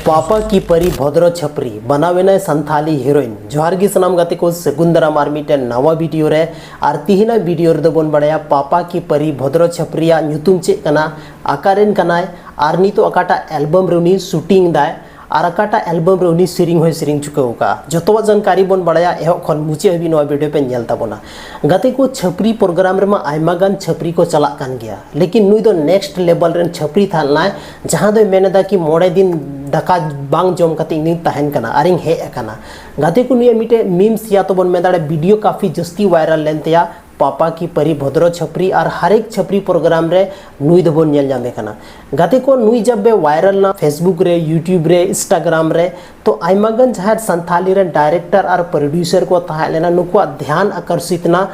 पापा की परी भद्र छपरी बनावेना संथाली हीरोइन जोहार गी सनाम गाते को सेगुंदराम आर मिटन नवा वीडियो रे आर तिहिना वीडियो रे बोन बड़ाया पापा की परी भद्र छपरिया ᱧᱩᱛᱩᱢ ᱪᱮᱫ ᱠᱟᱱᱟ आकारेन कनाय आर नितो अकाटा एल्बम रे उनी शूटिंग दाय और अकाटा एल्बम रे उनी सिरिंग होय सिरिंग चुकाउका जतवा जानकारी बोन बड़ाया एहो खन मुचे हबी नवा वीडियो पे नेल ताबोना गाते को छपरी प्रोग्राम रे मा आयमा गान छपरी को चला कान गया लेकिन नुई दो नेक्स्ट लेवल रेन छपरी थाना जहां दो मेनेदा कि मोड़े दिन दाका बांग जम कते नी तहन कना आरिंग हे कना गाते को नुई मिटे मीम्स या तो बोन मेदाड़े वीडियो काफी जस्ती वायरल लेनतेया पापा की परी भद्र छपरी और हर एक छपरी प्रोग्राम रे नुई दबोन नेल जामे कना गाते को नुई जब बे वायरल ना फेसबुक रे यूट्यूब रे इंस्टाग्राम रे तो आयमागन जहां संथाली रे डायरेक्टर और प्रोड्यूसर को तहा लेना नुको ध्यान आकर्षित ना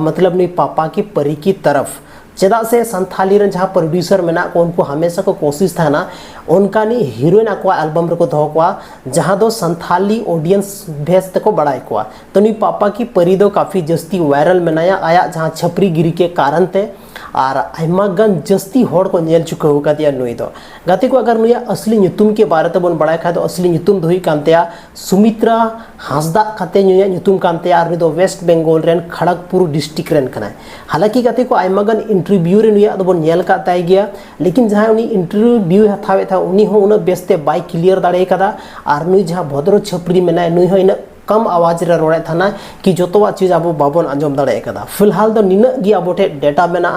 मतलब नुई पापा की परी की तरफ चेदा से संथाली रे जहां प्रोड्यूसर मेना को उनको हमेशा को कोशिश था ना उनका नी हीरोइन को एल्बम रे को दो को जहां दो संथाली ऑडियंस भेस तक को बढ़ाई को तो नी पापा की परी दो काफी जस्ती वायरल मेनाया आया जहां छपरी गिरी के कारण ते और आयमागन जस्ती होड़ को नेल चुका होगा दिया नुई दो गाते को अगर नुया असली ᱧᱩᱛᱩᱢ के बारे ते बोन बड़ाई खा तो असली ᱧᱩᱛᱩᱢ दोही कांतेया सुमित्रा हांसदा खाते नुया ᱧᱩᱛᱩᱢ कांतेया और दो वेस्ट बंगाल रेन खड़गपुर डिस्ट्रिक्ट रेन कना हालांकि गाते को आयमागन इंटरव्यू रे नुया दो बोन नेल का ताई गया लेकिन जहां उनी इंटरव्यू हथावे था उनी हो उन बेस्ते बाय क्लियर दाड़े कदा और नुई जहां भद्र छपरी मेना नुई हो इन कम आवाज रे रोड़े थाना कि जोतवा चीज अब बाबन आंजम दाड़े कदा फिलहाल दो निना गी अबोटे डेटा मेना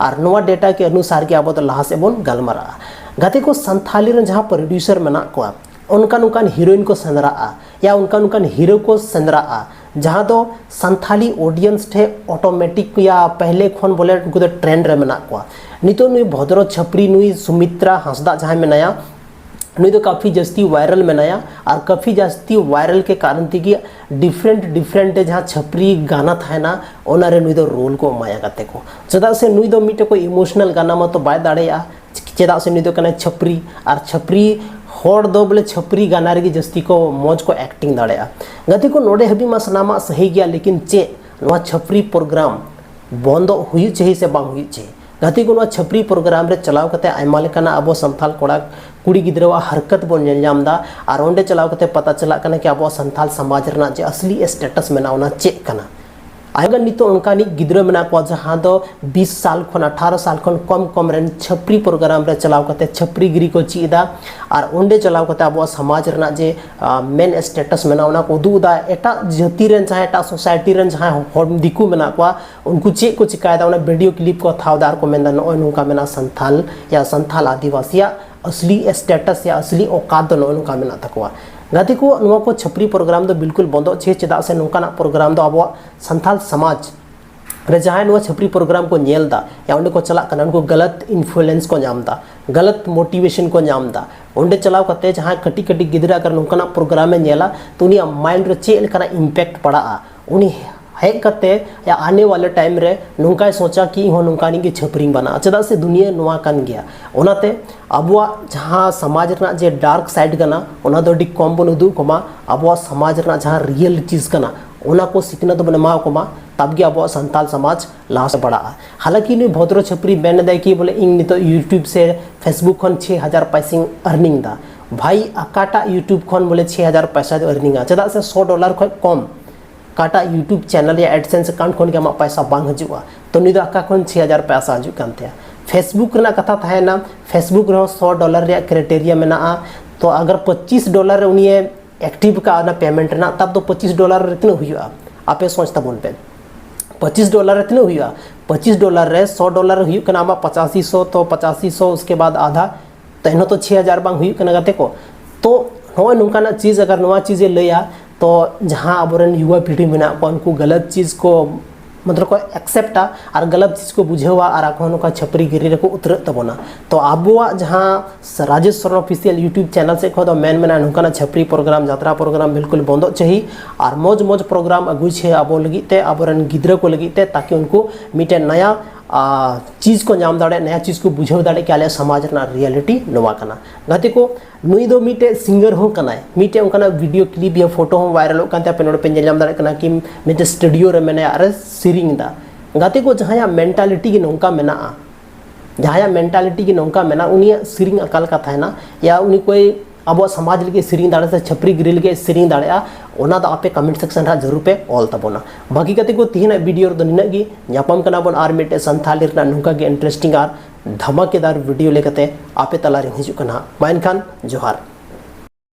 और नोवा डेटा के अनुसार के अब लाहा से बोन गलमरा गाते को संथाली रे जहां प्रोड्यूसर मेना को उनका हीरोइन को संदरा या उनका हीरो को संदरा जहां दो संथाली ऑडियंस ठे ऑटोमेटिक या पहले खन बोले उनको तो ट्रेंड रे मेना को नितो नुई भद्र छपरी नुई सुमित्रा हांसदा जहां मेनाया नुई तो काफ़ी जस्ती वायरल मेनाया और काफ़ी जस्ती वायरल के कारण थी कि डिफरेंट जहाँ छपरी गाना था ना ओनारे नुई तो रोल को माया गाते को चेदा से नुई तो मिटे को इमोशनल गाना में तो बाय दाड़ेया चेदा से नुई तो कने छपरी और छपरी होड़ दो बोले छपरी गाना रे जस्ती को मौज को एक्टिंग दाड़ेया गाते को नोडे हबी मा सनामा सही गया लेकिन चे नवा छपरी प्रोग्राम बंद हुई चाहिए से बांग हुई चाहिए गाते को छपरी प्रोग्राम रे चलाव कते आयमा लेकाना अब संथाल कोड़ा कुड़ी गिद्रवा हरकत बोन नेलजामदा और ओंडे चलाव कते पता चला कना कि अब संथाल समाज रना जे असली स्टेटस मेना ओना चेक कना अगर नितो उनका नि गिद्र मेना को जहां दो 20 साल खन 18 साल खन कम रेन छपरी प्रोग्राम रे चलाव कते छपरी गिरी को चीदा और ओंडे चलाव कते अब समाज रना जे मेन स्टेटस मेना ओना को दुदा एटा जाति रेन चाहे एटा सोसाइटी रेन जहां दिकु मेना को उनको चे को चिकायदा ओना वीडियो क्लिप को थावदार को मेना नो उनका मेना संथाल या संथाल आदिवासी असली स्टेटस या असली औकात दो उनका मेना तकवा गाते को नुआ को छपरी प्रोग्राम दो बिल्कुल बंदो छे चेदा से नोकाना प्रोग्राम दो अब संथाल समाज रे जहां नुआ छपरी प्रोग्राम को नेलदा या उन्हें को चला कना उनको गलत इन्फ्लुएंस को नामदा गलत मोटिवेशन को नामदा उन्हें चलाव करते जहां कटी कटी गिदरा कर नोकाना प्रोग्राम में नेला तो उनी माइंड रे चे लेकाना इंपैक्ट पड़ा उनी हेक करते या आने वाले टाइम रे नुका सोचा कि हो नुका की छपरी बना चेदा से दुनिया नुआ कान गया ओनाते अबुआ जहां समाज रना जे डार्क साइड कना ओना दो डी कम बन उदु कोमा अबुआ समाज रना जहां रियल चीज कना ओना को सिखनत बन मा कोमा तब गे अबुआ संताल समाज लास बड़ा हालांकि नी भद्र छपरी बेन दे कि बोले इन नितो यूट्यूब से फेसबुक खन 6000 पैसा अर्निंग दा भाई अकाटा यूट्यूब खन बोले 6000 पैसा अर्निंग चेदा से $100 खय कम काटा यूट्यूब चैनल या एडसेंस अकाउंट खन के पैसा बांग हजुआ तो नी अका खन 6000 पैसा हजु कानते फेसबुक रना कथा था ना फेसबुक रे $100 रे क्राइटेरिया मेना तो अगर $25 रे उनी एक्टिव का ना पेमेंट ना तब तो $25 रे इतना हुआ आपे सोचता बोल पे $25 रे इतना हुआ $25 रे $100 हुई कना 8500 तो 8500 उसके बाद आधा तो इनो तो 6000 बांग हुई कना गाते को तो हो नुकाना चीज अगर नवा चीजें लया तो जहां अबरन युवा पीढ़ी में उनको गलत चीज़ को मतलब को एक्सेप्टा और गलत चीज़ को बुझेवा और आखों छपरी गिरी को उतर तबना तो आबुआ जहां राजेश्वर ऑफिशियल यूट्यूब चैनल से खो मेन मेना नुकाना छपरी प्रोग्राम यात्रा प्रोग्राम बिल्कुल बंदो चाहिए और मौज प्रोग्राम अगुई छे अब लगे अबरन गिद्र को लगे ताकि उनको मिटे नया चीज़ को नाम दाड़े नया चीज़ को बुझाव दाड़े कि आले समाज रना रियलिटी नवा कना गाते को नुई दो मिटे सिंगर हो कना मिटे उनका वीडियो क्लिप या फोटो हो वायरल होता पे नोड़े पे नाम दाड़े कना कि मिटे स्टूडियो रे मेने अरे सिरिंग दा गाते को जहां मेंटालिटी की नौका मेना जहाँ मेंटालिटी की नौका मेना उनिया सिरिंग अकाल का थाना या उनी कोई अब समाज लगे सिरिंग दाड़े से छपरी गिरी लगे सिरिंग दाड़े ओना दा आपे कमेंट सेक्शन रा जरूर पे ऑल तबोना बाकी कते को तीन वीडियो दो निना गी ᱧᱟᱯᱟᱢ ᱠᱟᱱᱟ ᱵᱚᱱ ᱟᱨ ᱢᱤᱫᱴᱮᱱ ᱥᱟᱱᱛᱟᱞᱤ ᱨᱮᱱᱟᱜ ᱱᱚᱝᱠᱟ ᱜᱮ ᱤᱱᱴᱨᱮᱥᱴᱤᱝ ᱟᱨ ᱫᱷᱟᱢᱟकेदार वीडियो लेकते आपे तला ᱨᱤᱧ ᱦᱤᱡᱩᱜ ᱠᱟᱱᱟ ᱢᱟ ᱮᱱᱠᱷᱟᱱ ᱡᱚᱦᱟᱨ।